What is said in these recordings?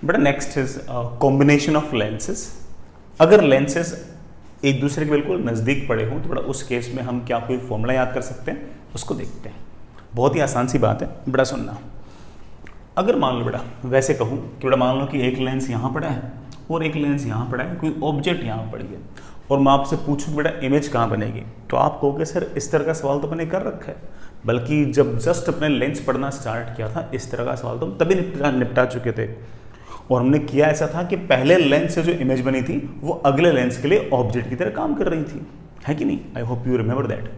बेटा next is combination of lenses. अगर lenses एक दूसरे के बिल्कुल नज़दीक पड़े हों तो बड़ा उस केस में हम क्या कोई फॉर्मूला याद कर सकते हैं, उसको देखते हैं। बहुत ही आसान सी बात है, बड़ा सुनना। अगर मान लो बेटा वैसे कहूँ कि बेटा मान लो कि एक लेंस यहाँ पड़ा है और एक लेंस यहाँ पड़ा है, कोई ऑब्जेक्ट यहाँ पड़ी है और मैं आपसे पूछूँ बेटा इमेज कहाँ बनेगी, तो आप कहोगे सर इस तरह का सवाल तो मैंने कर रखा है, बल्कि जब जस्ट अपने लेंस पढ़ना स्टार्ट किया था इस तरह का सवाल तो हम तभी निपटा चुके थे। और हमने किया ऐसा था कि पहले लेंस से जो इमेज बनी थी वो अगले लेंस के लिए ऑब्जेक्ट की तरह काम कर रही थी, है कि नहीं? I hope you remember that.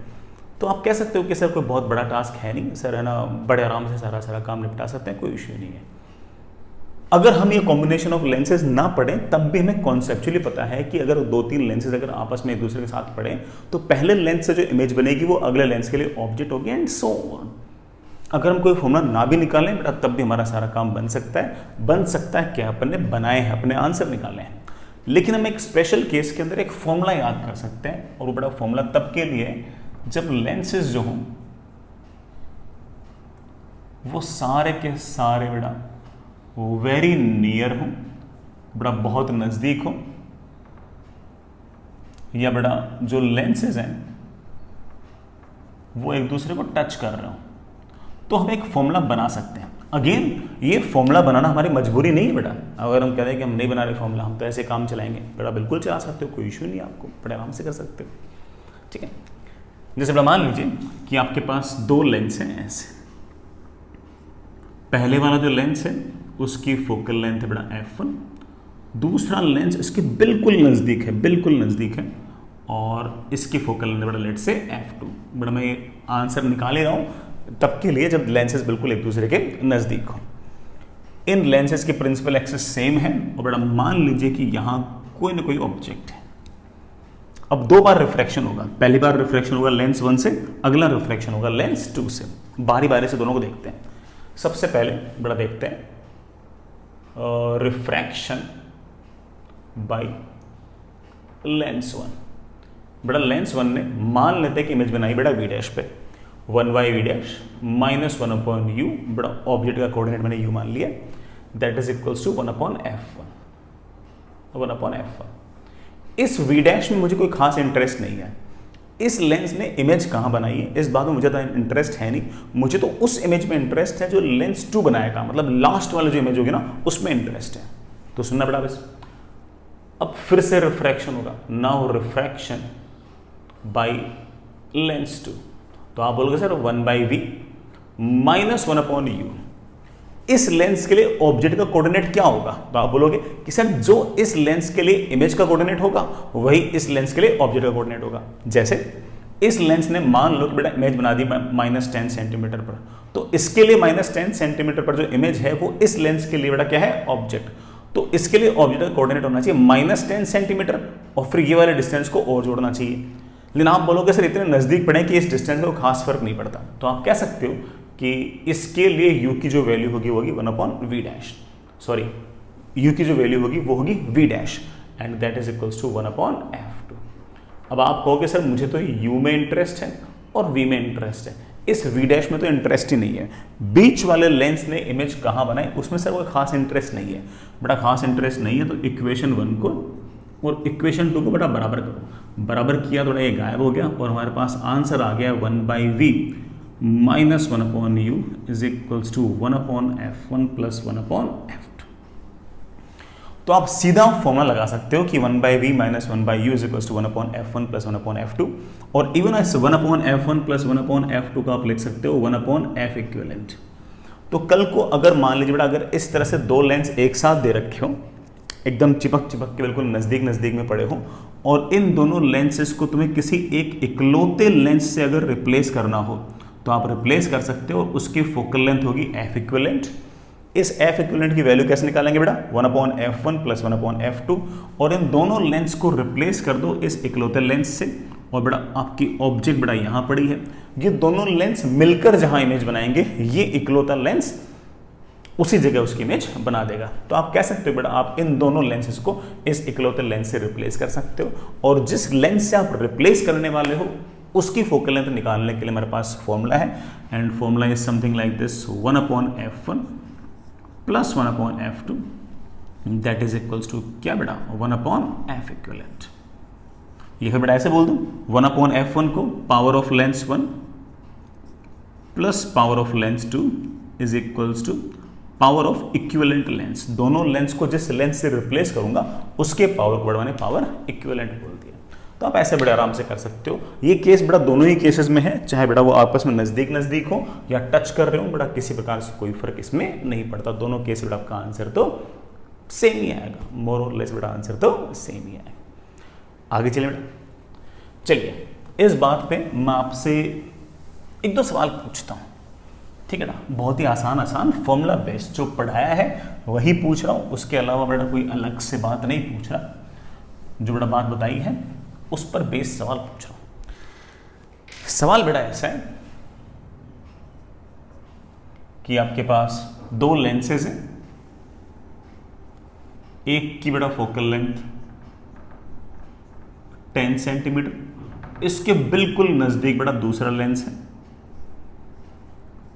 तो आप कह सकते हो कि सर कोई बहुत बड़ा टास्क है नहीं सर, है ना, बड़े आराम से सारा काम निपटा सकते हैं, कोई इश्यू नहीं है। अगर हम ये कॉम्बिनेशन ऑफ लेंसेज ना पढ़ें तब भी हमें कॉन्सेप्चुअली पता है कि अगर 2-3 लेंसेज अगर आपस में एक दूसरे के साथ पढ़ें तो पहले लेंस से जो इमेज बनेगी वो अगले लेंस के लिए ऑब्जेक्ट होगी एंड सो ऑन। अगर हम कोई फॉर्मूला ना भी निकालें बेटा तब भी हमारा सारा काम बन सकता है क्या अपन ने बनाए हैं, अपने आंसर निकाले हैं। लेकिन हम एक स्पेशल केस के अंदर एक फॉर्मूला याद कर सकते हैं, और वो बड़ा फॉर्मूला तब के लिए जब लेंसेज जो हों वो सारे के सारे बेटा वेरी नियर हो, बड़ा बहुत नज़दीक हो, या बड़ा जो लेंसेज हैं वो एक दूसरे को टच कर रहे हो, तो हम एक फॉर्मूला बना सकते हैं। अगेन ये फॉर्मूला बनाना हमारी मजबूरी नहीं है बेटा। अगर हम कह रहे हैं कि हम नहीं बना रहे फॉर्मूला, हम तो ऐसे काम चलाएंगे, बेटा बिल्कुल चला सकते हो, कोई इशू नहीं है, आपको बड़े आराम से कर सकते हो, ठीक है। जैसे बेटा मान लीजिए कि आपके पास 2 लेंस हैं ऐसे, पहले वाला जो लेंस है उसकी फोकल लेंथ है बेटा f1, दूसरा लेंस इसके बिल्कुल नज़दीक है और इसकी फोकल लेंथ बेटा लेट से f2। बेटा मैं ये आंसर निकाल ही रहा हूँ तब के लिए जब लेंसेज बिल्कुल एक दूसरे के नज़दीक हो। इन लेंसेज की प्रिंसिपल एक्सिस सेम है और बेटा मान लीजिए कि यहाँ कोई ना कोई ऑब्जेक्ट है। अब 2 बार रिफ्रैक्शन होगा, पहली बार रिफ्रैक्शन होगा लेंस 1 से, अगला रिफ्रैक्शन होगा लेंस 2 से। बारी बारी से दोनों को देखते हैं। सबसे पहले बड़ा देखते हैं रिफ्रैक्शन बाय लेंस 1। बेटा लेंस 1 ने मान लेते हैं कि इमेज बनाई बेटा v डैश पे, 1/v डैश माइनस 1/u, बेटा ऑब्जेक्ट का कोऑर्डिनेट मैंने u मान लिया, that is equals to 1/f1। इस v डैश में मुझे कोई खास इंटरेस्ट नहीं है, इस लेंस ने इमेज कहाँ बनाई है इस बात में मुझे तो इंटरेस्ट है नहीं, मुझे तो उस इमेज में इंटरेस्ट है जो लेंस 2 बनाएगा, मतलब लास्ट वाला जो इमेज होगी ना उसमें इंटरेस्ट है। तो सुनना बेटा बस, अब फिर से रिफ्रैक्शन होगा, नाउ रिफ्रैक्शन बाय लेंस 2, तो आप बोलोगे सर 1/v माइनस 1/u, इस लेंस के लिए ऑब्जेक्ट का कोऑर्डिनेट क्या होगा? तो आप बोलोगे कि सर जो इस लेंस के लिए इमेज का कोऑर्डिनेट होगा वही इस लेंस के लिए ऑब्जेक्ट का कोऑर्डिनेट होगा। जैसे इस लेंस ने मान लो कि बेटा इमेज बना दी -10 सेंटीमीटर पर, तो इसके लिए -10 सेंटीमीटर पर जो इमेज है वो इस लेंस के लिए बेटा क्या है? ऑब्जेक्ट। तो इसके लिए ऑब्जेक्ट का कोऑर्डिनेट होना चाहिए -10 सेंटीमीटर और फिर ये वाले डिस्टेंस को और जोड़ना चाहिए। लेकिन आप बोलोगे सर इतने नज़दीक पड़े कि इस डिस्टेंस को खास फर्क नहीं पड़ता, तो आप कह सकते हो कि इसके लिए u की जो वैल्यू होगी वो होगी 1/v डैश, सॉरी u की जो वैल्यू होगी वो होगी v dash and that is equals to 1/f2। अब आप कहोगे सर मुझे तो u में इंटरेस्ट है और v में इंटरेस्ट है, इस v डैश में तो इंटरेस्ट ही नहीं है, बीच वाले लेंस ने इमेज कहाँ बनाई उसमें सर कोई खास इंटरेस्ट नहीं है। बड़ा खास इंटरेस्ट नहीं है तो इक्वेशन 1 को और इक्वेशन 2 को बड़ा बराबर करो, बराबर किया थोड़ा ये गायब हो गया और हमारे पास आंसर आ गया 1/v minus 1/u is equals to 1/f1 plus 1/f2। तो आप सीधा फॉर्मूला लगा सकते हो कि 1/v minus 1/u is equals to 1/f1 plus 1/f2, और इवन इस 1/f1 प्लस 1/f2 का आप लिख सकते हो 1/f इक्विवेलेंट। तो कल को अगर मान लीजिए बेटा अगर इस तरह से 2 लेंस एक साथ दे रखे हो, एकदम चिपक के बिल्कुल नज़दीक में पड़े हो, और इन दोनों लेंसेज को तुम्हें किसी एक इकलौते लेंस से अगर रिप्लेस करना हो तो आप रिप्लेस कर सकते हो, उसकी फोकल लेंथ होगी f इक्विवेलेंट। इस f इक्विवेलेंट की वैल्यू कैसे निकालेंगे बेटा? 1/f1 प्लस 1/f2, और इन दोनों लेंस को रिप्लेस कर दो इस इकलौते लेंस से, और बेटा आपकी ऑब्जेक्ट बेटा यहाँ पड़ी है, ये दोनों लेंस मिलकर जहाँ इमेज बनाएंगे ये इकलौता लेंस उसी जगह उसकी इमेज बना देगा। तो आप कह सकते हो बेटा आप इन दोनों लेंसेज को इस इकलौते लेंस से रिप्लेस कर सकते हो, और जिस लेंस से आप रिप्लेस करने वाले हो उसकी फोकल लेंथ निकालने के लिए हमारे पास फॉर्मूला है, and formula is something like this 1/f1 plus 1/f2 that is equals to क्या बेटा 1/f इक्विवेलेंट। ये फिर बेटा ऐसे बोल दूं 1/f1 को power of lens 1 plus power of lens 2 is equals to power of equivalent lens. दोनों लेंस को जिस लेंस से रिप्लेस करूंगा उसके पावर को बढ़वाने पावर इक्विवेलेंट बोल दिया। तो आप ऐसे बड़े आराम से कर सकते हो। ये केस बेटा दोनों ही केसेस में है, चाहे बेटा वो आपस में नजदीक नजदीक हो या टच कर रहे हो, बेटा किसी प्रकार से कोई फर्क इसमें नहीं पड़ता। दोनों केस बेटा आपका आंसर तो सेम ही आएगा, मोर और लेस बेटा आंसर तो सेम ही आएगा। आगे चलिए बेटा, चलिए इस बात पे मैं आपसे एक दो सवाल पूछता हूँ, ठीक है ना। बहुत ही आसान फॉर्मूला बेस्ड जो पढ़ाया है वही पूछ रहा हूँ, उसके अलावा बेटा कोई अलग से बात नहीं पूछ रहा। जो बेटा बात बताई है उस पर बेस्ड सवाल पूछ रहा हूं। सवाल बेटा ऐसा है कि आपके पास दो लेंसेज हैं, एक की बेटा फोकल लेंथ 10 सेंटीमीटर, इसके बिल्कुल नजदीक बेटा दूसरा लेंस है,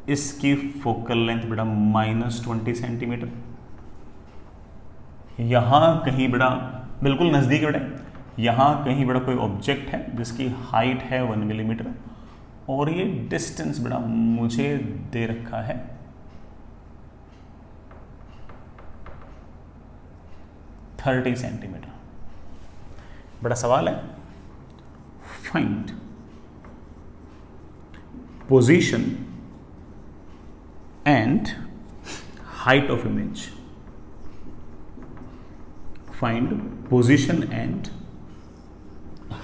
इसकी फोकल लेंथ बेटा -20 सेंटीमीटर। यहां कहीं बेटा बिल्कुल नजदीक बेटा यहां कहीं बेटा कोई ऑब्जेक्ट है जिसकी हाइट है 1 मिलीमीटर और ये डिस्टेंस बेटा मुझे दे रखा है 30 सेंटीमीटर। बड़ा सवाल है, find position and height of image. Find position and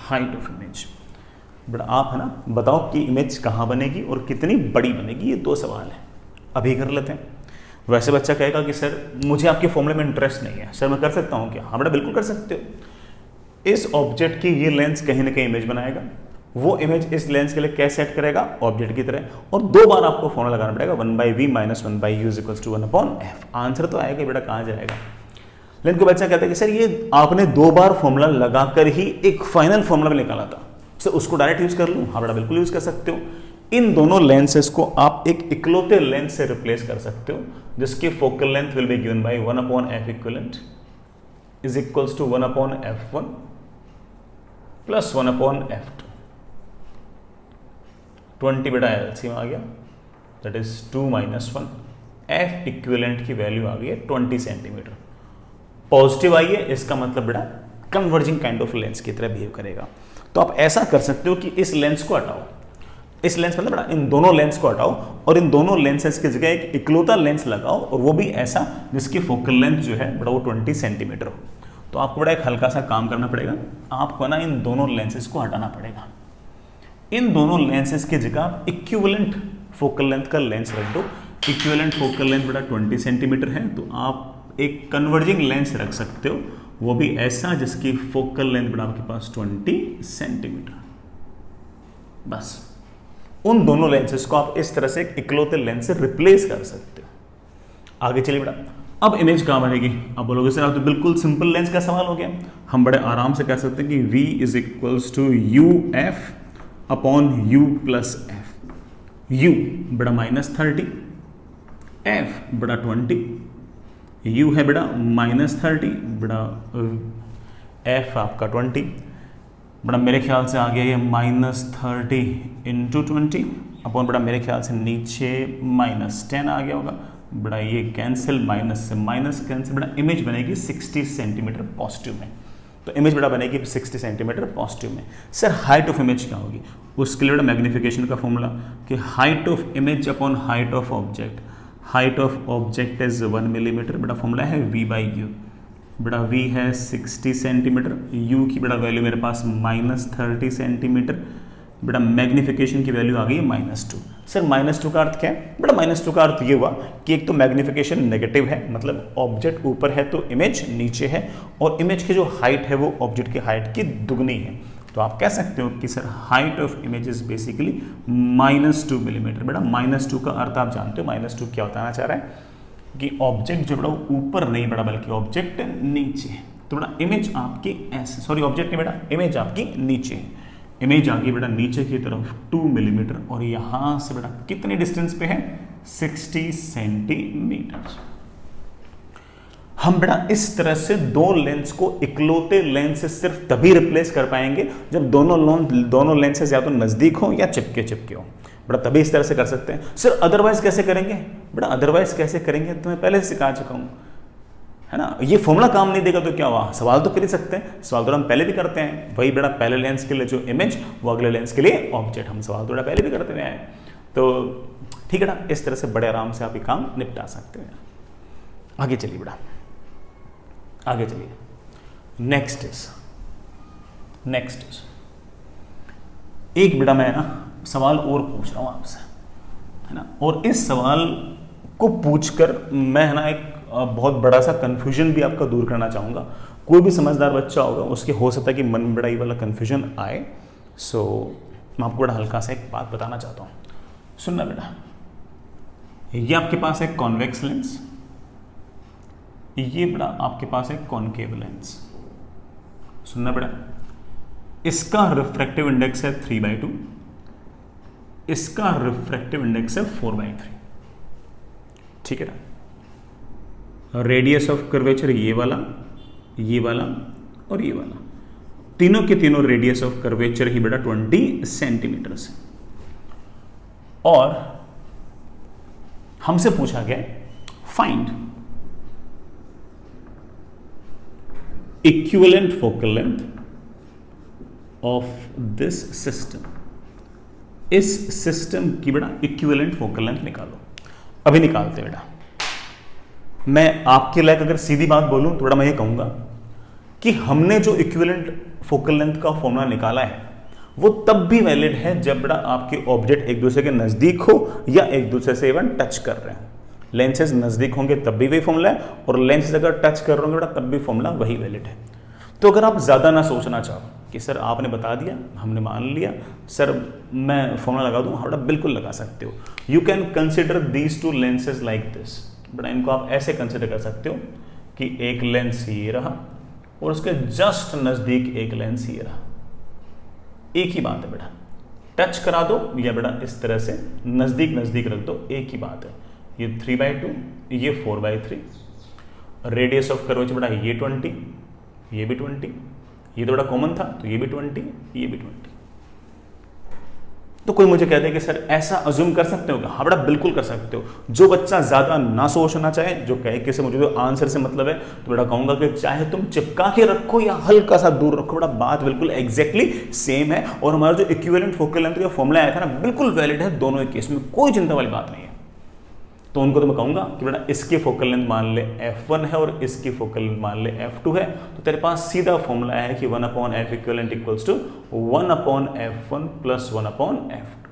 height of image. बड़ा आप है ना बताओ कि इमेज कहां बनेगी और कितनी बड़ी बनेगी। ये दो सवाल है, अभी कर लेते हैं। वैसे बच्चा कहेगा कि सर मुझे आपके फॉर्मूले में इंटरेस्ट नहीं है, सर मैं कर सकता हूं क्या? हाँ बेटा बिल्कुल कर सकते हो। इस ऑब्जेक्ट की ये लेंस कहीं ना कहीं इमेज बनाएगा, वो इमेज इस लेंस के लिए क्या सेट करेगा ऑब्जेक्ट की तरह, और दो बार आपको फॉर्मूला लगाना पड़ेगा 1/v - 1/u = 1/f। आंसर तो आएगा बेटा, कहां जाएगा। लेकिन कोई बच्चा कहता है कि सर ये आपने दो बार फॉर्मूला लगाकर ही एक फाइनल फॉर्मूला में निकाला था, सर उसको डायरेक्ट यूज कर लूं? हाँ बेटा बिल्कुल यूज कर सकते हो। इन दोनों लेंसेज को आप एक इकलौते लेंस से रिप्लेस कर सकते हो जिसकी focal length will be given by 1/f equivalent is equals to 1/f1 plus 1/f2। 20 बेटा एलसीएम आ गया, दैट इज 2 - 1। f इक्विवेलेंट की वैल्यू आ गई है 20 सेंटीमीटर। पॉजिटिव आई है, इसका मतलब बेटा कन्वर्जिंग काइंड ऑफ लेंस की तरह बिहेव करेगा। तो आप ऐसा कर सकते हो कि इस लेंस को हटाओ, इस लेंस मतलब बेटा इन दोनों लेंस को हटाओ और इन दोनों लेंसेज की जगह एक इकलौता लेंस लगाओ, और वो भी ऐसा जिसकी फोकल लेंथ जो है बेटा वो 20 सेंटीमीटर हो। तो आपको बेटा एक हल्का सा काम करना पड़ेगा, आपको ना इन दोनों लेंसेज को हटाना पड़ेगा। इन दोनों लेंसेज की जगह आप इक्विवेलेंट फोकल लेंथ का लेंस रख दो। इक्विवेलेंट फोकल लेंथ बेटा 20 सेंटीमीटर है, तो आप एक कन्वर्जिंग लेंस रख सकते हो, वो भी ऐसा जिसकी फोकल लेंथ बेटा आपके पास 20 सेंटीमीटर। बस उन दोनों लेंसेज को आप इस तरह से एक इकलौते लेंस से रिप्लेस कर सकते हो। आगे चलिए बेटा, अब इमेज कहां बनेगी? अब बोलोगे सर आप तो बिल्कुल सिंपल लेंस का सवाल हो गया। हम बड़े आराम से कह सकते हैं कि v = uf/u + f। u बेटा -30, f बेटा 20, u है बेटा -30 बेटा f आपका 20 बेटा मेरे ख्याल से आ गया ये -30 × 20 अपॉन बेटा मेरे ख्याल से नीचे -10 आ गया होगा बेटा। ये कैंसिल, माइनस से माइनस कैंसिल, बेटा इमेज बनेगी 60 सेंटीमीटर पॉजिटिव में। तो इमेज बेटा बनेगी 60 सेंटीमीटर पॉजिटिव में। सर हाइट ऑफ इमेज क्या होगी? उसके लिए बेटा मैग्नीफिकेशन का फॉर्मूला कि height of image upon height of object. Height of object is 1 millimetre, बेटा फॉर्मूला है v/u। बेटा v है 60 सेंटीमीटर, u की बेटा वैल्यू मेरे पास -30 सेंटीमीटर, बेटा मैग्नीफिकेशन की वैल्यू आ गई है -2। सर -2 का अर्थ क्या है? बेटा -2 का अर्थ ये हुआ कि एक तो मैग्नीफिकेशन नेगेटिव है, मतलब ऑब्जेक्ट ऊपर है तो इमेज नीचे है, और इमेज की जो हाइट है वो ऑब्जेक्ट की हाइट की दुगनी है। तो आप कह सकते हो कि sir height of image is basically -2 millimetre. बेटा -2 का अर्थ आप जानते हो, -2 क्या बताना चाह रहा है कि ऑब्जेक्ट जो बेटा ऊपर नहीं बेटा बल्कि ऑब्जेक्ट नीचे है। तो बेटा इमेज आपकी ऐसे, सॉरी ऑब्जेक्ट नहीं बेटा, इमेज आपकी नीचे है। इमेज आ गई बेटा नीचे की तरफ 2 मिलीमीटर, और यहां से बेटा कितनी डिस्टेंस पे है? 60 सेंटीमीटर। हम बेटा इस तरह से दो लेंस को इकलौते लेंस से सिर्फ तभी रिप्लेस कर पाएंगे जब दोनों लेंसेज या तो नजदीक हो या चिपके चिपके हो बेटा, तभी इस तरह से कर सकते हैं। सर अदरवाइज कैसे करेंगे बेटा? अदरवाइज कैसे करेंगे तो मैं पहले से सिखा चुका हूं, है ना। ये फॉर्मूला काम नहीं देगा तो क्या हुआ? सवाल तो कर ही सकते हैं, सवाल तो हम पहले भी करते हैं। वही बेटा पहले लेंस के लिए जो इमेज, वो अगले लेंस के लिए ऑब्जेक्ट, हम सवाल तो पहले भी करते हुए आए। तो ठीक है ना, इस तरह से बड़े आराम से आप ये काम निपटा सकते हैं। आगे चलिए बेटा, आगे चलिए। नेक्स्ट इज एक बेटा मैं ना सवाल और पूछ रहा हूं आपसे, है ना। और इस सवाल को पूछकर मैं है ना एक बहुत बड़ा सा कंफ्यूजन भी आपका दूर करना चाहूंगा। कोई भी समझदार बच्चा होगा उसके हो सकता है कि मन में बड़ा ये वाला कंफ्यूजन आए। सो मैं आपको बड़ा हल्का सा एक बात बताना चाहता हूं, सुनना बेटा। ये आपके पास है कॉन्वेक्स लेंस, ये बेटा आपके पास है कॉनकेव लेंस। सुनना बेटा, इसका रिफ्रैक्टिव इंडेक्स है 3/2, इसका रिफ्रैक्टिव इंडेक्स है 4/3। ठीक है ना। रेडियस ऑफ कर्वेचर ये वाला और ये वाला, तीनों के तीनों रेडियस ऑफ कर्वेचर ही बेटा 20 सेंटीमीटर से। और हमसे पूछा गया find equivalent focal length of this system. इस सिस्टम की बेटा इक्विवेलेंट फोकल लेंथ निकालो। अभी निकालते बेटा। मैं आपके लायक अगर सीधी बात बोलूं तो बेटा मैं ये कहूंगा कि हमने जो इक्विवेलेंट फोकल लेंथ का फॉर्मूला निकाला है वो तब भी वैलिड है जब बेटा आपके ऑब्जेक्ट एक दूसरे के नजदीक हो या एक दूसरे से इवन टच कर रहे हो। लेंसेज नजदीक होंगे तब भी वही फॉर्मूला है, और लेंसेज अगर टच कर रहे होंगे बेटा तब भी फॉर्मूला वही वैलिड है। तो अगर आप ज्यादा ना सोचना चाहो कि सर आपने बता दिया, हमने मान लिया, सर मैं फॉर्मूला लगा दूं, हाँ बेटा बिल्कुल लगा सकते हो। You can consider these two lenses like this. बेटा इनको आप ऐसे कंसिडर कर सकते हो कि एक लेंस ये रहा और उसके जस्ट नजदीक एक लेंस ये रहा। एक ही बात है बेटा, टच करा दो या बेटा इस तरह से नजदीक नजदीक रख दो, एक ही बात है। ये 3/2, ये 4/3। रेडियस ऑफ कर्वेचर बेटा ये 20, ये भी 20, ये तो बड़ा कॉमन था तो ये भी 20, ये भी 20। तो कोई मुझे कहते हैं कि सर ऐसा अज्यूम कर सकते हो क्या? हाँ बेटा बिल्कुल कर सकते हो। जो बच्चा ज्यादा ना सोचना चाहे, जो कहे कि सर मुझे तो आंसर से मतलब है, तो बेटा कहूंगा कि चाहे तुम चिपका के रखो या हल्का सा दूर रखो, बेटा बात बिल्कुल एग्जैक्टली सेम है। और हमारा जो इक्विवेलेंट फोकल लेंथ का फॉर्मूला आया था ना, बिल्कुल वैलिड है दोनों केस में, कोई चिंता वाली बात नहीं है। तो उनको तो मैं कहूंगा कि बेटा इसकी फोकल लेंथ मान ले f1 है और इसकी फोकल लेंथ मान ले f2 है, तो तेरे पास सीधा फॉर्मूला है कि 1/f equivalent equals to 1/f1 plus 1/f2।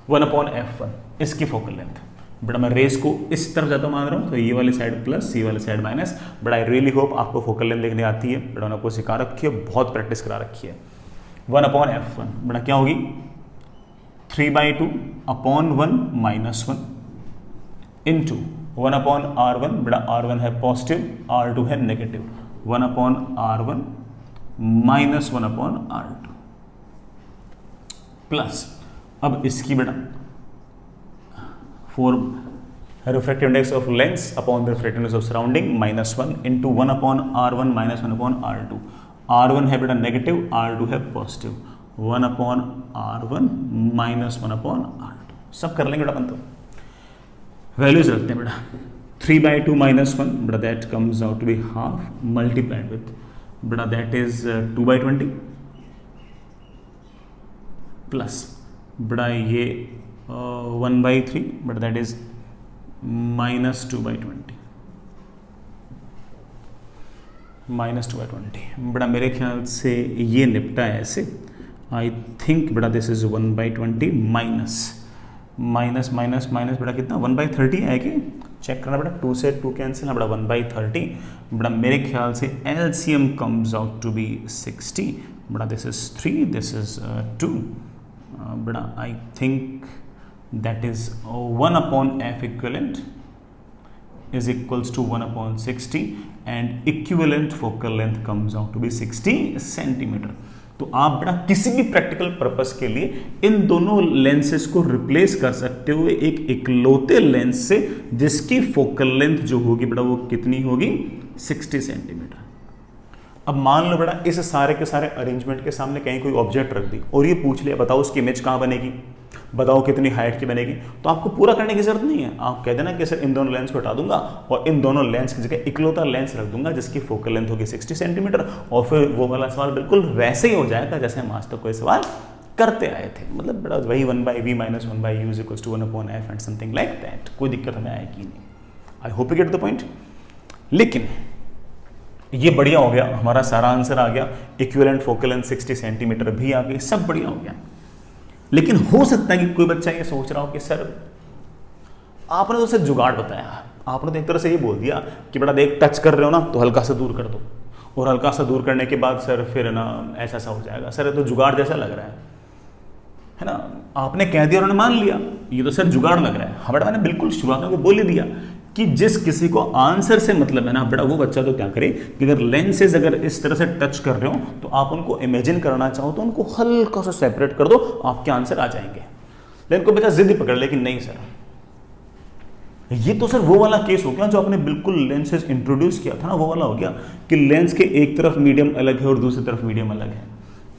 1/f1 इसकी फोकल लेंथ। बेटा मैं रेस को इस तरफ ज्यादा मान रहा हूं, तो ये वाली साइड प्लस, ये वाली side minus. But I really hope आपको फोकल लेंथ देखने आती है, बेटा आपको सिखा रखी है, बहुत प्रैक्टिस करा रखी है। 1/f1 बेटा क्या होगी? 3/2/1 -1 इंटू 1/r1। बेटा r1 है पॉजिटिव, r2 है negative, 1/r1 minus 1/r2 plus, अब इसकी बेटा 4 refractive index of lens upon the refractive index of surrounding -1 into 1/r1 minus 1/r2। r1 है बेटा नेगेटिव, r2 है पॉजिटिव, 1/r1 माइनस 1/r2। सब कर लेंगे बेटा अपन। तो वैल्यूज रखते हैं बेटा। 3/2 -1 बेटा that comes out to be half multiplied with बेटा दैट इज 2/20 प्लस बेटा ये 1/3 बेटा दैट इज माइनस 2/20 बेटा मेरे ख्याल से ये निपटा है ऐसे। आई थिंक बेटा दिस इज 1/20 माइनस बेटा कितना 1/30 है कि चेक करना बेटा। 2 से 2 कैंसिल है बेटा 1/30 बेटा मेरे ख्याल से LCM comes out to be 60 बेटा दिस इज 3 दिस इज 2 बेटा I think that is 1/f equivalent is equals to 1/60 and equivalent focal length comes out to be 60 centimeter। तो आप बेटा किसी भी प्रैक्टिकल पर्पस के लिए इन दोनों लेंसेज को रिप्लेस कर सकते हो एक इकलौते लेंस से जिसकी फोकल लेंथ जो होगी बेटा वो कितनी होगी 60 सेंटीमीटर। अब मान लो बेटा इस सारे के सारे अरेंजमेंट के सामने कहीं कोई ऑब्जेक्ट रख दी और ये पूछ लिया बताओ उसकी इमेज कहाँ बनेगी, बताओ कितनी हाइट की बनेगी, तो आपको पूरा करने की जरूरत नहीं है। आप कह देना कि सर इन दोनों लेंस को हटा दूंगा और इन दोनों लेंस की जगह इकलौता लेंस रख दूंगा जिसकी फोकल लेंथ होगी 60 सेंटीमीटर, और फिर वो वाला सवाल बिल्कुल वैसे ही हो जाएगा जैसे हम आज तक कोई सवाल करते आए थे। मतलब बेटा वही 1/v - 1/u = 1/f and something like that. कोई दिक्कत हमें आएगी नहीं। I hope you get the point. लेकिन ये बढ़िया हो गया, हमारा सारा आंसर आ गया, इक्विवेलेंट फोकल लेंथ 60 सेंटीमीटर भी आ गई, सब बढ़िया हो गया। लेकिन हो सकता है कि कोई बच्चा ये सोच रहा हो कि सर आपने तो सिर्फ जुगाड़ बताया, आपने तो एक तरह से ये बोल दिया कि बेटा देख टच कर रहे हो ना तो हल्का सा दूर कर दो, और हल्का सा दूर करने के बाद सर फिर ना ऐसा सा हो जाएगा। सर ये तो जुगाड़ जैसा लग रहा है ना, आपने कह दिया उन्होंने मान लिया ये तो सर जुगाड़ लग रहा है। हाँ बेटा मैंने बिल्कुल शुरुआत में बोल ही दिया कि जिस किसी को आंसर से मतलब है ना बेटा वो बच्चा तो क्या करे कि अगर लेंसेज अगर इस तरह से टच कर रहे हो तो आप उनको इमेजिन करना चाहो तो उनको हल्का सा सेपरेट कर दो, आपके आंसर आ जाएंगे। लेकिन कोई बच्चा जिद पकड़ ले कि नहीं सर, ये तो सर वो वाला केस हो गया जो आपने बिल्कुल लेंसेज इंट्रोड्यूस किया था ना, वो वाला हो गया कि लेंस के एक तरफ मीडियम अलग है और दूसरी तरफ मीडियम अलग है,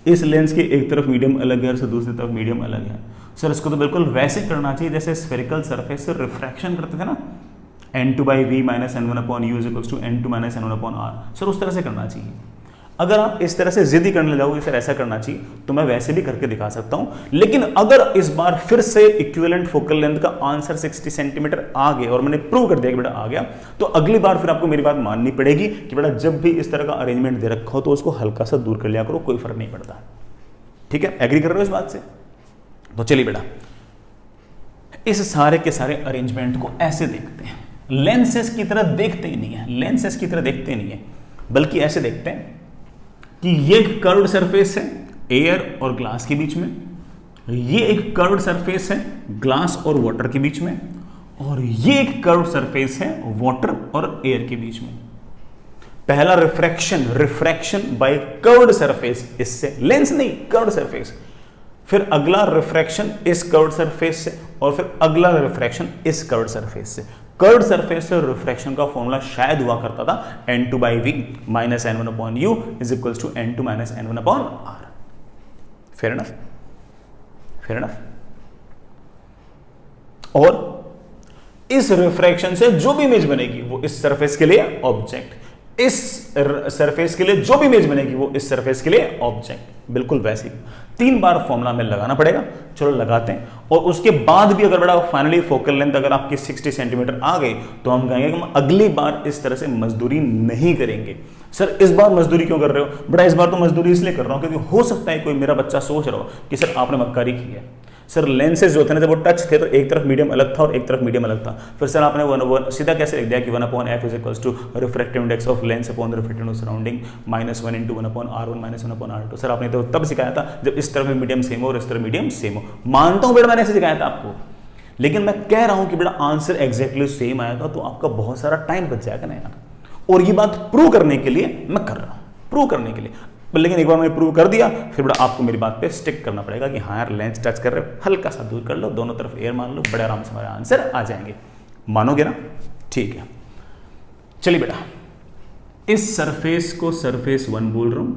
इस लेंस के एक तरफ मीडियम अलग है और दूसरी तरफ मीडियम अलग है। सर इसको तो बिल्कुल वैसे करना चाहिए जैसे स्फेरिकल सरफेस से रिफ्रैक्शन करते थे ना, n2/v - n1/u = n2 - n1/r। Sir उस तरह से करना चाहिए। अगर आप इस तरह से जिद ही करने जाओगे सर ऐसा करना चाहिए तो मैं वैसे भी करके दिखा सकता हूं। लेकिन अगर इस बार फिर से इक्विवेलेंट फोकल लेंथ का आंसर 60 सेंटीमीटर आ गया और मैंने प्रूव कर दिया कि बेटा आ गया, तो अगली बार फिर आपको मेरी बात माननी पड़ेगी कि बेटा जब भी इस तरह का अरेंजमेंट दे रखा हो तो उसको हल्का सा दूर कर लिया करो, कोई फर्क नहीं पड़ता। ठीक है, एग्री कर रहे हो इस बात से? तो चलिए बेटा इस सारे के सारे अरेंजमेंट को ऐसे देखते हैं, लेंसेज की तरह देखते ही नहीं है, लेंसेज की तरह देखते नहीं है, बल्कि ऐसे देखते हैं कि ये एक कर्व्ड सरफेस है एयर और ग्लास के बीच में, ये एक कर्व्ड सरफेस है ग्लास और वाटर के बीच में, और ये एक कर्व्ड सरफेस है वाटर और एयर के बीच में। पहला रिफ्रैक्शन बाय कर्व्ड सरफेस, इससे लेंस नहीं कर्व्ड सरफेस, फिर अगला रिफ्रैक्शन इस कर्व्ड सरफेस से, और फिर अगला रिफ्रैक्शन इस कर्व्ड सरफेस से। कर्व्ड सरफेस से रिफ्रैक्शन का फॉर्मूला शायद हुआ करता था n2/v - n1/u = n2 - n1/r। Fair enough, fair enough. और इस रिफ्रैक्शन से जो भी इमेज बनेगी वो इस सरफेस के लिए ऑब्जेक्ट, इस सरफेस के लिए जो भी इमेज बनेगी वो इस सरफेस के लिए ऑब्जेक्ट, बिल्कुल वैसे ही 3 बार फॉर्मूला में लगाना पड़ेगा। चलो लगाते हैं, और उसके बाद भी अगर बड़ा फाइनली फोकल लेंथ अगर आपकी 60 सेंटीमीटर आ गई तो हम कहेंगे कि हम अगली बार इस तरह से मजदूरी नहीं करेंगे। सर इस बार मजदूरी क्यों कर रहे हो? बड़ा इस बार तो मजदूरी इसलिए कर रहा हूं क्योंकि हो सकता है कोई मेरा बच्चा सोच रहा हो कि सर आपने मक्कारी की है, सर लेंसेज जो थे ना जब वो टच थे तो एक तरफ मीडियम अलग था और एक तरफ मीडियम अलग था, फिर सर आपने वन सीधा कैसे लिख दिया कि 1/f = refractive index of lens upon refractive surrounding -1 × 1/r1 - 1/r2। Sir आपने तो तब सिखाया था जब इस तरफ मीडियम सेम हो और इस तरफ मीडियम सेम हो। मानता हूं बेटा मैंने ऐसे सिखाया था आपको, लेकिन मैं कह रहा हूं कि बेटा आंसर एग्जैक्टली सेम आएगा तो आपका बहुत सारा टाइम बच जाएगा ना यार। और ये बात प्रूव करने के लिए मैं कर रहा हूं, प्रूव करने के लिए। लेकिन एक बार मैंने प्रूव कर दिया फिर बड़ा आपको मेरी बात पे स्टिक करना पड़ेगा कि हाँ यार लेंस टच कर रहे हो, हल्का सा दूर कर लो, दोनों तरफ एयर मान लो, बड़े आराम से हमारे आंसर आ जाएंगे। मानोगे ना? ठीक है, चलिए बेटा इस सरफेस को सरफेस 1 बोल रहा हूं,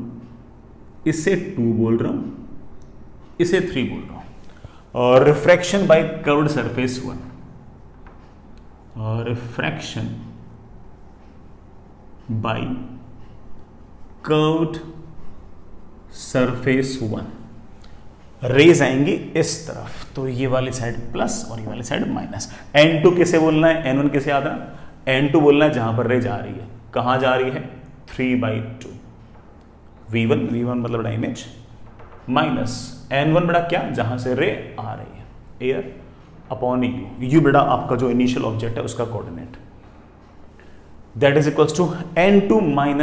इसे 2 बोल रहा हूं, इसे 3 बोल रहा हूं। और रिफ्रैक्शन बाय कर्व्ड सरफेस 1, और refraction by curved surface 1 rays आएंगी इस तरफ, तो ये वाली साइड प्लस और ये वाली साइड माइनस। n2 किसे बोलना है, n1 किसे याद है? n2 बोलना है जहां पर रे जा रही है, कहां जा रही है? 3/2 v1 मतलब बड़ा इमेज माइनस n1 बड़ा क्या, जहां से रे आ रही है एयर अपॉन u बेटा आपका जो इनिशियल ऑब्जेक्ट है उसका coordinate, that is equals to n2 - n1,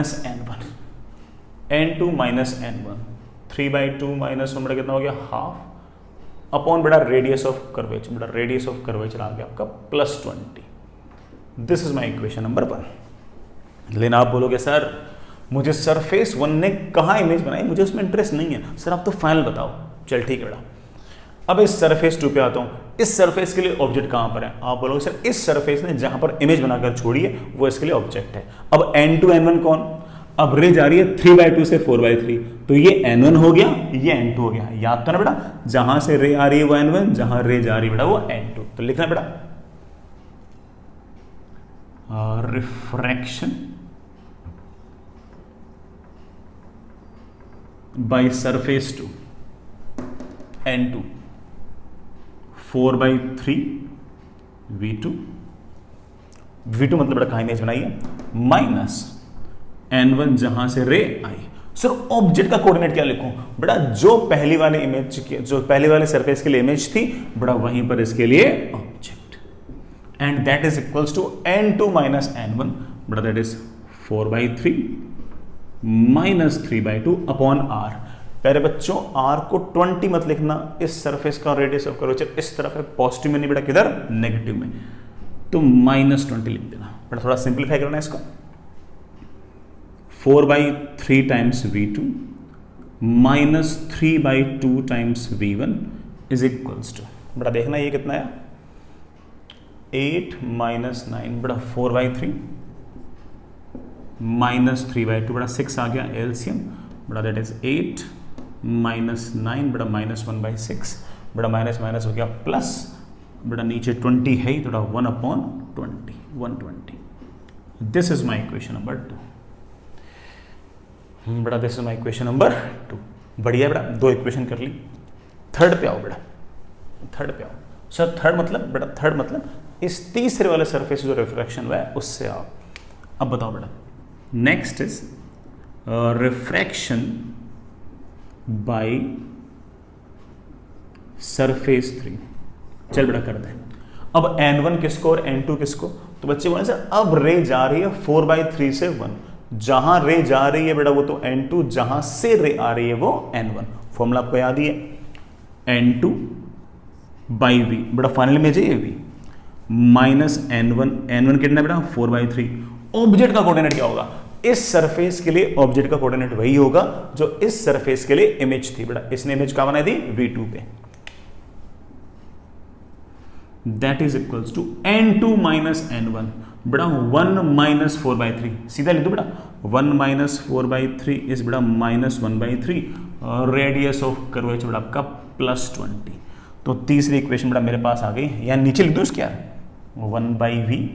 n2 - n1, 3/2 - 1 बड़ा कितना हो गया? हाफ अपॉन बेटा रेडियस ऑफ कर्वेचर, बेटा रेडियस ऑफ कर्वेचर आ गया आपका +20। This is my equation number 1। लेकिन आप बोलोगे सर मुझे सरफेस वन ने कहाँ इमेज बनाई मुझे उसमें इंटरेस्ट नहीं है। सर आप तो फाइनल बताओ। चल ठीक है बेटा, अब इस सरफेस 2 पे आता हूँ। इस सरफेस के लिए ऑब्जेक्ट कहाँ पर है? आप बोलोगे सर इस सरफेस ने जहां पर इमेज बनाकर छोड़ी है वो इसके लिए ऑब्जेक्ट है। अब n2 n1 कौन? अब रे जा रही है 3/2 से 4/3, तो ये n1 हो गया, ये n2 हो गया। याद तो ना बेटा, जहां से रे आ रही है वो n1, जहां रे जा रही है बेटा वो n2। तो लिखना बेटा refraction by surface 2 n2 4/3 v2 मतलब बेटा कहां इमेज बनाई है माइनस n1 जहां से रे आई। सर ऑब्जेक्ट का कोऑर्डिनेट क्या लिखूं? बेटा जो पहली वाले इमेज की, जो पहले वाले सरफेस के लिए इमेज थी बेटा वहीं पर इसके लिए object, and that is equals to n2 minus n1 बेटा that is 4/3 minus 3/2 upon r। प्यारे बच्चों r को 20 मत लिखना, इस सरफेस का रेडियस ऑफ कर्वेचर इस तरफ है, पॉजिटिव में नहीं बेटा किधर नेगेटिव में, तो -20 लिख देना बेटा। थोड़ा सिंप्लीफाई करना है इसको। 4/3 times v2 minus 3/2 times v1 is equals to बेटा देखना ये कितना है 8 माइनस 9 बेटा 4/3 माइनस 3/2 बेटा 6 आ गया एलसीएम बेटा दैट इज 8 माइनस 9 बेटा -1/6 बेटा माइनस माइनस हो गया प्लस बेटा नीचे 20 है ही थोड़ा 1/20 120। This is my equation number 2 बेटा, this is my equation number 2। बढ़िया बेटा, 2 इक्वेशन कर ली। थर्ड पे आओ बेटा, थर्ड पे आओ। सर थर्ड मतलब बेटा, थर्ड मतलब इस तीसरे वाले सरफेस जो रिफ्रैक्शन हुआ है उससे आओ। अब बताओ बेटा, next is refraction by surface 3। चल बेटा करते हैं। अब n1 किसको और n2 किसको? तो बच्चे बोले सर अब रे जा रही है 4/3 से 1, जहां रे जा रही है बेटा वो तो n2, जहां से रे आ रही है वो n1। फॉर्मूला आपको याद ही है n2 बाई वी बेटा फाइनल में चाहिए v माइनस n1 कितना बेटा 4/3। ऑब्जेक्ट का कोऑर्डिनेट क्या होगा? इस सरफेस के लिए ऑब्जेक्ट का कोऑर्डिनेट वही होगा जो इस सरफेस के लिए इमेज थी बेटा। इसने इमेज कहां बनाई थी v2 पे। That is equals to n2 minus n1 बेटा 1 माइनस 4/3। सीधा लिख दो बेटा 1 माइनस 4/3 इज बेटा -1/3 रेडियस ऑफ कर्वेचर बेटा आपका +20। तो तीसरी इक्वेशन बेटा मेरे पास आ गई, यहां नीचे लिख दो इसके यार 1/v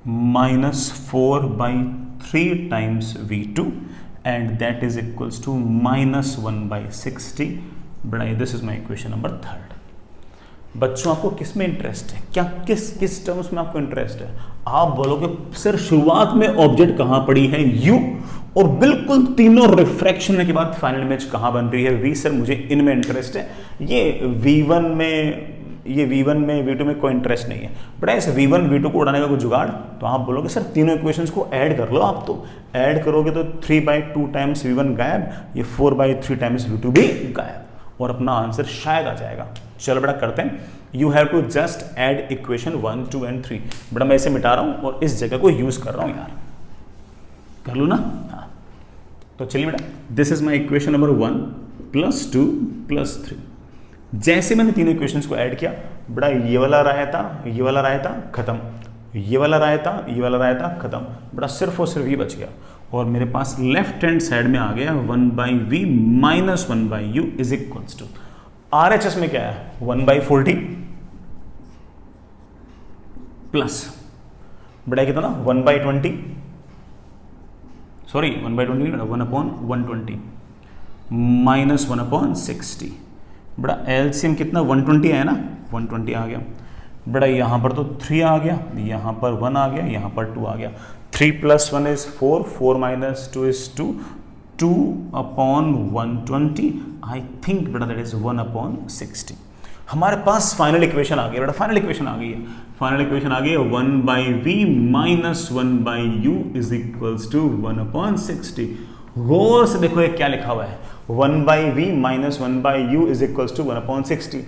minus 4/3 times v2 and that is equals to -1/60 बेटा। This is my equation number 3। बच्चों आपको किस में इंटरेस्ट है? क्या किस टर्म्स में आपको इंटरेस्ट है? आप बोलोगे सर शुरुआत में ऑब्जेक्ट कहां पड़ी है u, और बिल्कुल तीनों रिफ्रैक्शन के बाद फाइनल इमेज कहां बन रही है v। सर मुझे इनमें इंटरेस्ट है। ये v1 में v2 में कोई इंटरेस्ट नहीं है बेटा। इस v1 v2 को उड़ाने का कोई जुगाड़? तो आप बोलोगे सर तीनों इक्वेशंस को ऐड कर लो। आप तो ऐड करोगे तो 3/2 टाइम्स v1 गायब, ये 4/3 टाइम्स v2 भी गायब, और अपना आंसर शायद आ जाएगा। चलो बेटा करते हैं। You have to just add equation 1, 2 and 3 बेटा। मैं इसे मिटा रहा हूं और इस जगह को यूज कर रहा हूं यार, कर लू ना? हाँ तो चलिए बेटा, this is my equation number 1 +2 +3। जैसे मैंने तीनों इक्वेशंस को ऐड किया बेटा, ये वाला रायता, ये वाला रायता खत्म, ये वाला रायता, ये वाला रायता खत्म बेटा, सिर्फ और सिर्फ ये बच गया। और मेरे पास लेफ्ट हैंड साइड में आ गया 1/v minus 1/u is equals to RHS में क्या है 1/40 प्लस बेटा कितना 1/20, सॉरी 1/20 1/120 माइनस 1/60 बेटा। एलसीएम कितना 120 है ना, 120 आ गया बेटा। यहां पर तो 3 आ गया, यहां पर 1 आ गया, यहां पर 2 आ गया। 3 + 1 इज 4, 4 - 2 इज 2, 2/120 आई थिंक बेटा दैट इज 1/60। हमारे पास फाइनल इक्वेशन आ गई बेटा, फाइनल इक्वेशन आ गई है, फाइनल इक्वेशन आ गई है 1/v minus 1/u is equals to 1/60। गौर से देखो ये क्या लिखा हुआ है 1/v minus 1/u is equals to 1/60।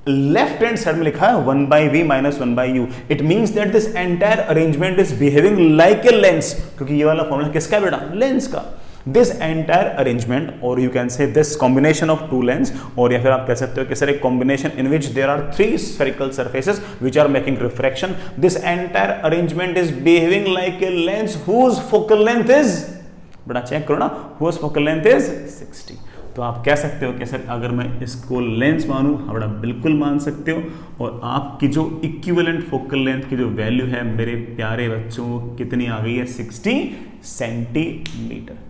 Left hand side में लिखा है 1/v minus 1/u, it means that this entire arrangement is behaving like a lens, क्योंकि ये वाला फॉर्मूला किसका बेटा, लेंस का। दिस एंटायर अरेंजमेंट, और you can say this combination of two lens, और या फिर आप कह सकते हो कि सर एक combination in which there are 3 spherical surfaces which are making refraction, this entire arrangement is behaving like a lens whose focal length is, बड़ा चेक करो ना, हुज फोकल लेंथ इज 60। तो आप कह सकते हो कि सर अगर मैं इसको लेंस मानूं, हाँ बड़ा बिल्कुल मान सकते हो, और आपकी जो इक्विवेलेंट फोकल लेंथ की जो वैल्यू है मेरे प्यारे बच्चों कितनी आ गई है, 60 सेंटीमीटर।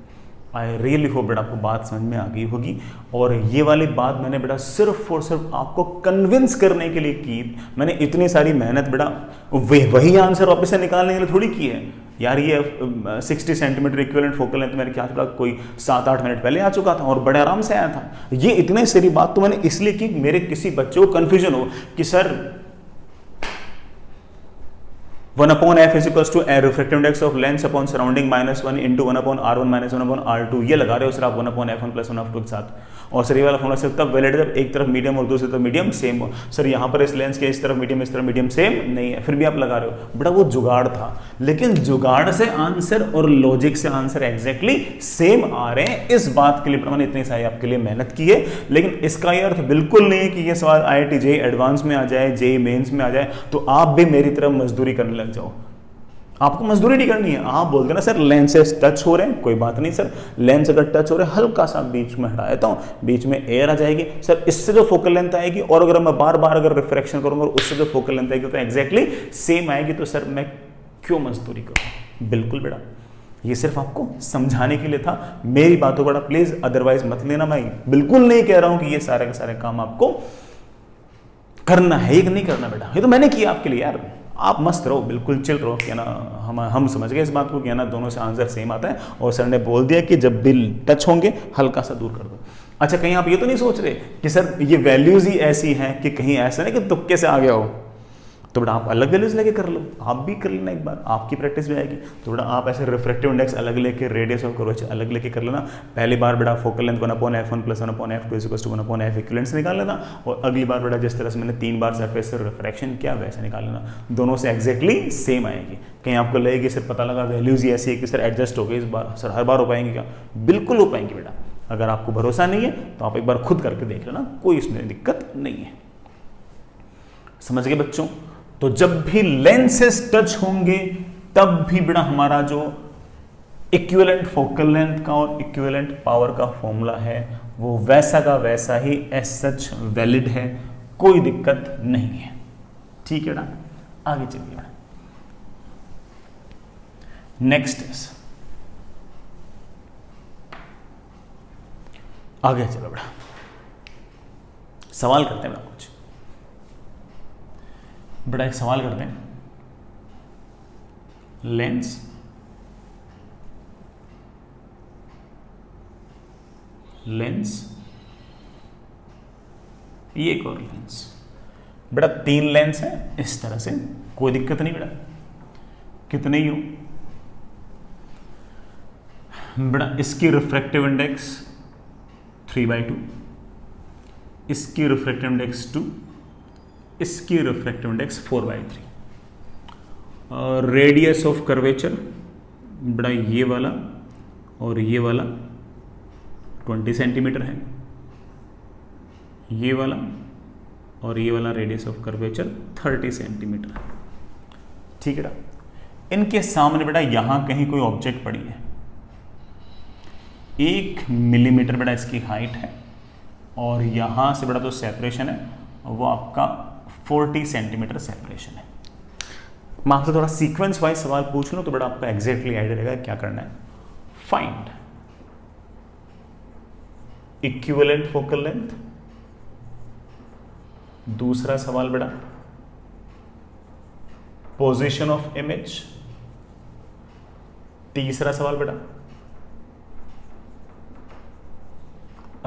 आई रियली होप बेटा आपको बात समझ में आ गई होगी, और ये वाली बात मैंने बेटा सिर्फ और सिर्फ आपको कन्विंस करने के लिए की। मैंने इतनी सारी मेहनत बेटा वही आंसर वापस से निकालने के लिए थोड़ी की है यार। ये 60 सेंटीमीटर इक्विवेलेंट फोकल लेंथ मेरे क्या चुका, कोई 7-8 मिनट पहले आ चुका था और बड़े आराम से आया था। ये इतने सारी बात तो मैंने इसलिए की मेरे किसी बच्चे को कंफ्यूजन हो कि sir 1/f is equals to a refractive index of lens upon surrounding minus 1 into 1/r1 minus 1/r2, ये लगा रहे हो सर आप 1/f1 plus 1/f2 के साथ, और सर ये वाला फॉर्मूला सिर्फ तब वैलिड जब एक तरफ मीडियम और दूसरी तरफ मीडियम सेम हो। सर यहाँ पर इस लेंस के इस तरफ मीडियम सेम नहीं है, फिर भी आप लगा रहे हो। बड़ा वो जुगाड़ था, लेकिन जुगाड़ से आंसर और लॉजिक से आंसर एग्जैक्टली सेम आ रहे हैं। इस बात के लिए मैंने इतनी सारी आपके लिए मेहनत की है, लेकिन इसका ये अर्थ बिल्कुल नहीं है कि ये सवाल IIT JEE एडवांस में आ जाए, JEE मेंस में आ जाए तो आप भी मेरी तरफ मजदूरी करने लग जाओ। आपको मजदूरी नहीं करनी है, आप बोलते ना सर लेंस से टच हो रहे हैं, कोई बात नहीं सर, लेंस अगर टच हो रहे हैं हल्का सा बीच में हटा देता हूं, बीच में एयर आ जाएगी सर, इससे जो फोकल लेंथ आएगी, और अगर मैं बार बार अगर रिफ्रैक्शन करूंगा उससे जो फोकल लेंथ आएगी तो एग्जैक्टली सेम आएगी, तो सर मैं क्यों मजदूरी करूं। बिल्कुल बेटा, ये सिर्फ आपको समझाने के लिए था, मेरी बातों बड़ा प्लीज अदरवाइज मत लेना। मैं बिल्कुल नहीं कह रहा हूं कि ये सारे के सारे काम आपको करना है या नहीं करना बेटा, ये तो मैंने किया आपके लिए यार। आप मस्त रहो, बिल्कुल चिल रहो कि ना, हम समझ गए इस बात को कि ना दोनों से आंसर सेम आता है, और सर ने बोल दिया कि जब बिल टच होंगे हल्का सा दूर कर दो। अच्छा, कहीं आप ये तो नहीं सोच रहे कि सर ये वैल्यूज ही ऐसी हैं कि कहीं ऐसा नहीं कि तुक्के से आ गया हो, तो बेटा आप अलग वैल्यूज लेके कर लो, आप भी कर लेना एक बार, आपकी प्रैक्टिस भी आएगी। तो बेटा आप ऐसे रिफ्रैक्टिव इंडेक्स अलग लेके, रेडियस ऑफ कर्वेचर अलग लेके कर लेना। पहली बार बेटा focal length 1/f1 plus 1/f2 is equals to 1/f equivalent से निकाल लेना, और अगली बार बेटा जिस तरह से मैंने 3 बार सरफेस से रिफ्रैक्शन किया वैसे निकाल लेना, दोनों से एग्जैक्टली सेम आएगी। कहीं आपको लगेगी सर पता लगा वैल्यूज ही ऐसी है कि सर एडजस्ट हो गई इस बार, सर हर बार हो पाएंगे क्या, बिल्कुल हो पाएंगे बेटा। अगर आपको भरोसा नहीं है तो आप एक बार खुद करके देख लेना, कोई इसमें दिक्कत नहीं है। समझ गए बच्चों? तो जब भी लेंसेस टच होंगे तब भी बेटा हमारा जो इक्विवेलेंट फोकल लेंथ का और इक्विवेलेंट पावर का फॉर्मूला है वो वैसा का वैसा ही एज सच वैलिड है, कोई दिक्कत नहीं है। ठीक है ना, आगे चलिए बेटा। नेक्स्ट आगे चलो बेटा, सवाल करते हैं बेटा कुछ। बड़ा एक सवाल करते हैं, लेंस ये एक और लेंस, बेटा 3 लेंस है इस तरह से, कोई दिक्कत नहीं बेटा, कितने ही हो बेटा। इसकी रिफ्रैक्टिव इंडेक्स 3/2, इसकी रिफ्रैक्टिव इंडेक्स 2, इसकी refractive index 4/3। Radius of curvature बड़ा ये वाला और ये वाला 20 सेंटीमीटर है, ये वाला और ये वाला रेडियस ऑफ कर्वेचर 30 सेंटीमीटर। ठीक है बेटा, इनके सामने बेटा यहां कहीं कोई ऑब्जेक्ट पड़ी है, 1 मिलीमीटर बेटा इसकी हाइट है, और यहां से बेटा तो सेपरेशन है वो आपका 40 सेंटीमीटर सेपरेशन है। मैं आपसे थोड़ा सीक्वेंस वाइज सवाल पूछ लूं तो बेटा आपका एग्जैक्टली आइडिया रहेगा क्या करना है। फाइंड इक्विवेलेंट फोकल लेंथ, दूसरा सवाल बेटा पोजीशन ऑफ इमेज, तीसरा सवाल बेटा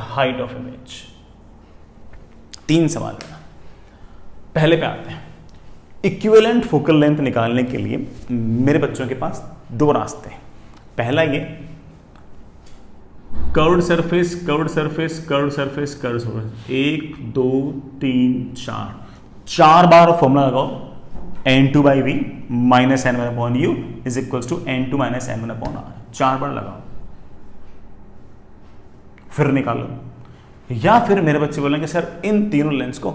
हाइट ऑफ इमेज। 3 सवाल बेटा। पहले पे आते हैं, इक्विवेलेंट फोकल लेंथ निकालने के लिए मेरे बच्चों के पास 2 रास्ते हैं। पहला ये curved surface curved surface curved surface curved surface, 1 2 3 4 बार फॉर्मूला लगाओ, n2 by V minus n1 upon U is equals to n2 minus n1 upon R, 4 बार लगाओ, फिर निकालो। या फिर मेरे बच्चे बोलेंगे सर इन तीनों लेंस को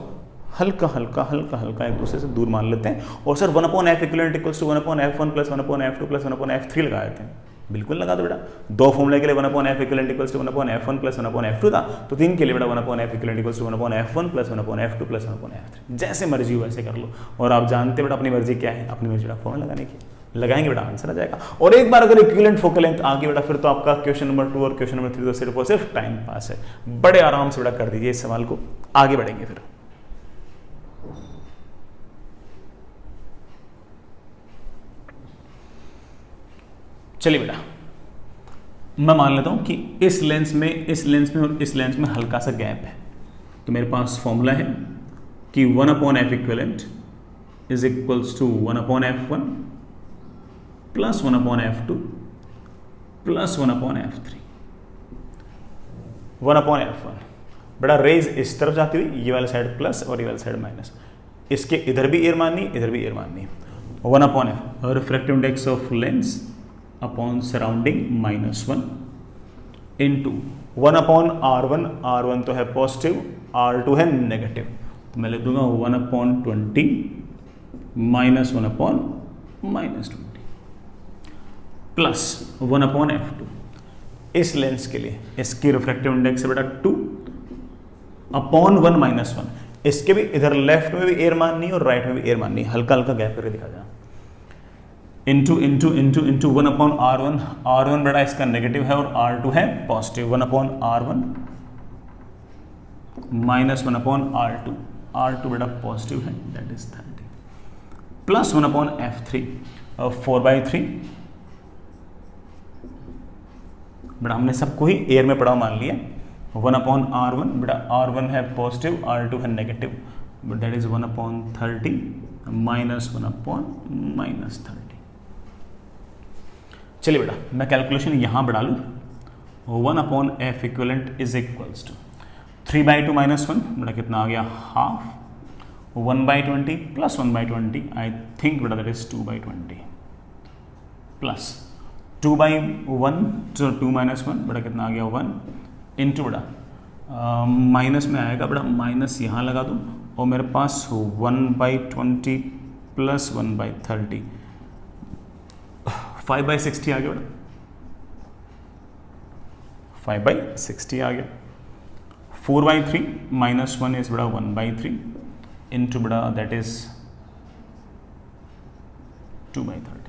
हल्का हल्का हल्का हल्का एक दूसरे से दूर मान लेते हैं और sir 1 upon F equivalent equals to 1 upon F one plus 1 upon F two plus 1 upon एफ3 लगा देते हैं। बिल्कुल लगा दो बेटा, 2 फॉर्मूले के लिए 1 upon F equivalent equals to 1 upon F one plus 1 upon F two था, तो 3 के लिए बेटा 1 upon F equivalent equals to 1 upon F one plus 1 upon F two plus 1 upon एफ3, जैसे मर्जी हो वैसे कर लो। और आप जानते बेटा अपनी मर्जी क्या है, अपनी मर्जी बेटा फॉर्मूला लगाने की, लगाएंगे बेटा आंसर आ जाएगा। और एक बार अगर इक्विवेलेंट फोकल लेंथ आ गई बेटा, फिर तो आपका क्वेश्चन नंबर 2 और क्वेश्चन नंबर 3 तो सिर्फ और सिर्फ टाइम पास है। बड़े आराम से बेटा कर दीजिए इस सवाल को, आगे बढ़ेंगे फिर। चलिए बेटा, मैं मान लेता हूं कि इस लेंस में और इस लेंस में हल्का सा गैप है, तो मेरे पास फॉर्मूला है कि 1 upon F equivalent is equals to 1 upon F one plus 1 upon F two plus 1 upon एफ3। 1 अपॉन एफ1 बेटा रेज इस तरफ जाती हुई, ये वाला साइड प्लस और ये वाला साइड माइनस, इसके इधर भी एयर माननी, इधर भी एयर माननी। 1 upon F refractive index of lens upon surrounding -1 into 1 upon R1, R1 तो है पॉजिटिव, R2 है नेगेटिव, तो मैं लिख दूंगा 1 upon 20 minus 1 upon -20 plus 1 upon F2। इस लेंस के लिए इसकी रिफ्रैक्टिव इंडेक्स है बेटा 2 अपॉन 1 माइनस 1, इसके भी इधर लेफ्ट में भी एयर माननी और राइट में भी एयर माननी, हल्का हल्का गैप करके दिखा जाए। Into into into into 1 upon R1, R1 बेटा इसका नेगेटिव है और R2 है positive, 1 upon R1 minus 1 upon R2, R2 बेटा पॉजिटिव है that is 30 plus 1 upon F3 4/3 बेटा हमने सबको ही एयर में पढ़ा मान लिया। 1 अपॉन R1 बेटा R1 है पॉजिटिव, R2 है negative, but that is 1 upon 30 minus 1 upon -30। चलिए बेटा मैं कैलकुलेशन यहां बढ़ा लूँ, 1 upon F equivalent is equals to 3/2 minus 1 बेटा कितना आ गया हाफ, 1/20 प्लस 1/20 आई थिंक बेटा दैट इज 2/20 प्लस 2/1 तो 2 माइनस 1 बेटा कितना आ गया 1 इंटू बेटा माइनस में आएगा बेटा, माइनस यहाँ लगा दूँ और मेरे पास 1/20 प्लस 1/30 5/60 आ गया बेटा, 5/60 आ गया। 4/3 माइनस 1 इज बेटा 1/3 इंटू बेटा दैट इज 2/30।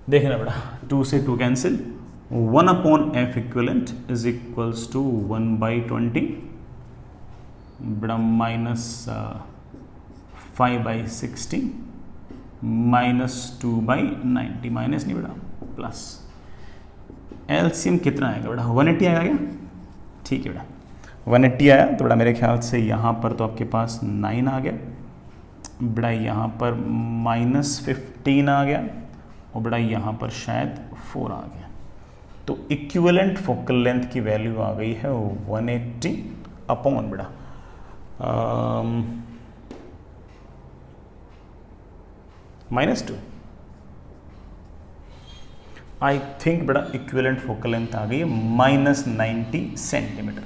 देखना बेटा 2 से 2 cancel, 1 upon F equivalent is equals to 1/20 बेटा माइनस 5/60 माइनस 2/90, माइनस नहीं बेटा प्लस, एलसीएम कितना आएगा बेटा 180 आएगा क्या? ठीक है बेटा 180 आया तो बेटा मेरे ख्याल से यहाँ पर तो आपके पास 9 आ गया बेटा, यहाँ पर -15 आ गया और बेटा यहाँ पर शायद 4 आ गया, तो इक्विवेलेंट फोकल लेंथ की वैल्यू आ गई है 180 अपॉन बेटा -2। आई थिंक बेटा इक्विवेलेंट फोकल लेंथ आ गई है -90 सेंटीमीटर।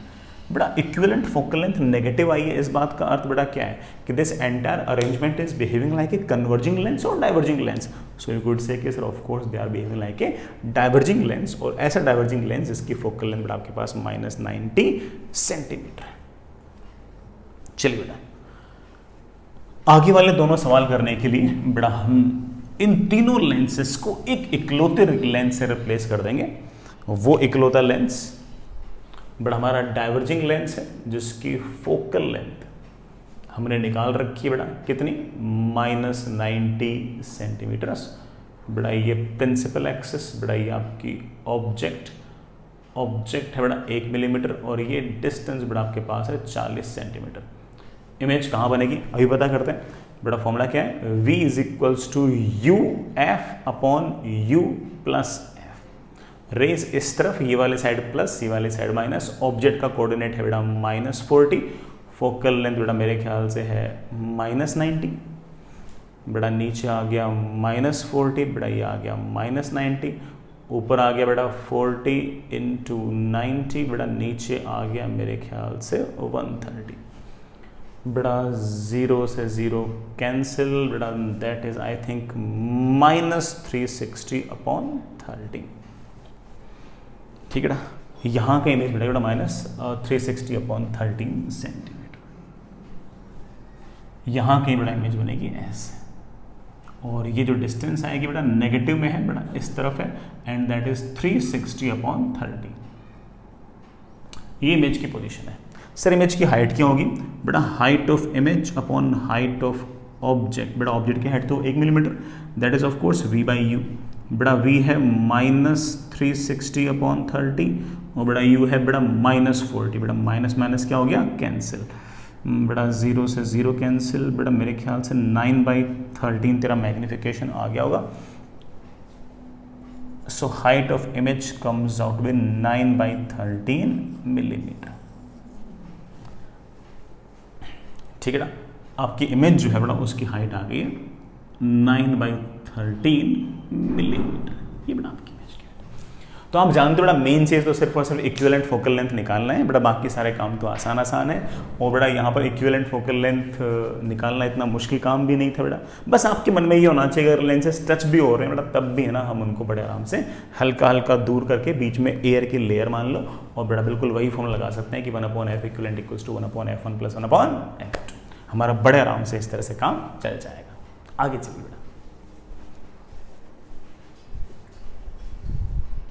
बेटा इक्विवेलेंट फोकल लेंथ नेगेटिव आई है, इस बात का अर्थ बेटा क्या है कि this entire arrangement is behaving like a converging lens और diverging lens. So you could say कि sir of course they are behaving like a diverging lens, और ऐसा डाइवर्जिंग लेंस जिसकी फोकल लेंथ बेटा आपके पास -90 सेंटीमीटर। चलिए बेटा आगे वाले दोनों सवाल करने के लिए बेटा हम इन तीनों लेंसेस को एक इकलौते लेंस से रिप्लेस कर देंगे। वो इकलौता लेंस बेटा हमारा डाइवर्जिंग लेंस है जिसकी फोकल लेंथ हमने निकाल रखी है बेटा कितनी, -90 सेंटीमीटर। बेटा ये प्रिंसिपल एक्सिस, बेटा ये आपकी ऑब्जेक्ट है बेटा 1 मिलीमीटर और ये डिस्टेंस बेटा आपके पास है 40 सेंटीमीटर। इमेज कहाँ बनेगी अभी पता करते हैं बेटा, फॉर्मूला क्या है V is equals to U F upon U plus F. Rays इस तरफ, ये वाले साइड प्लस, ये वाले साइड माइनस। ऑब्जेक्ट का कोऑर्डिनेट है बेटा -40, फोकल लेंथ बेटा मेरे ख्याल से है -90, बेटा नीचे आ गया -40, बेटा ये आ गया -90, ऊपर आ गया बेटा 40 × 90, बेटा नीचे आ गया मेरे ख्याल से 130, बेटा 0 से 0 कैंसिल, बेटा दैट इज आई थिंक -360/30। ठीक है ना, यहाँ का इमेज बेटा -360/13 सेंटीमीटर, यहाँ की बेटा इमेज बनेगी ऐसे, और ये जो डिस्टेंस आएगी बेटा नेगेटिव में है, बेटा इस तरफ है, एंड दैट इज 360/30। ये इमेज की पोजीशन है। सर इमेज की हाइट क्या होगी? बेटा height of image upon height of object, बेटा ऑब्जेक्ट की हाइट तो 1 millimetre, that is of course v/u। बेटा v है -360/30 और बेटा u है बेटा -40, बेटा माइनस माइनस क्या हो गया? कैंसिल, बेटा 0 से 0 कैंसिल, बेटा मेरे ख्याल से 9/13 तेरा मैग्निफिकेशन आ गया होगा। So height of image comes out with 9/13 millimetre. ठीक है ना, आपकी इमेज जो है बेटा उसकी हाइट आ गई है 9/13 मिलीमीटर। ये बेटा आपकी इमेज की। तो आप जानते हो बेटा मेन चीज़ तो सिर्फ और सिर्फ इक्विवेलेंट फोकल लेंथ निकालना है बेटा, बाकी सारे काम तो आसान है। और बेटा यहाँ पर इक्विवेलेंट फोकल लेंथ निकालना इतना मुश्किल काम भी नहीं था बेटा, बस आपके मन में ये होना चाहिए अगर लेंसेज टच भी हो रहे हैं बेटा तब भी है ना हम उनको बड़े आराम से हल्का हल्का दूर करके बीच में एयर की लेयर मान लो, और बेटा बिल्कुल वही फॉर्म लगा सकते हैं कि 1/f equivalent equals to 1/f1 + 1/f2। हमारा बड़े आराम से इस तरह से काम चल जाएगा। आगे चलिए बेटा।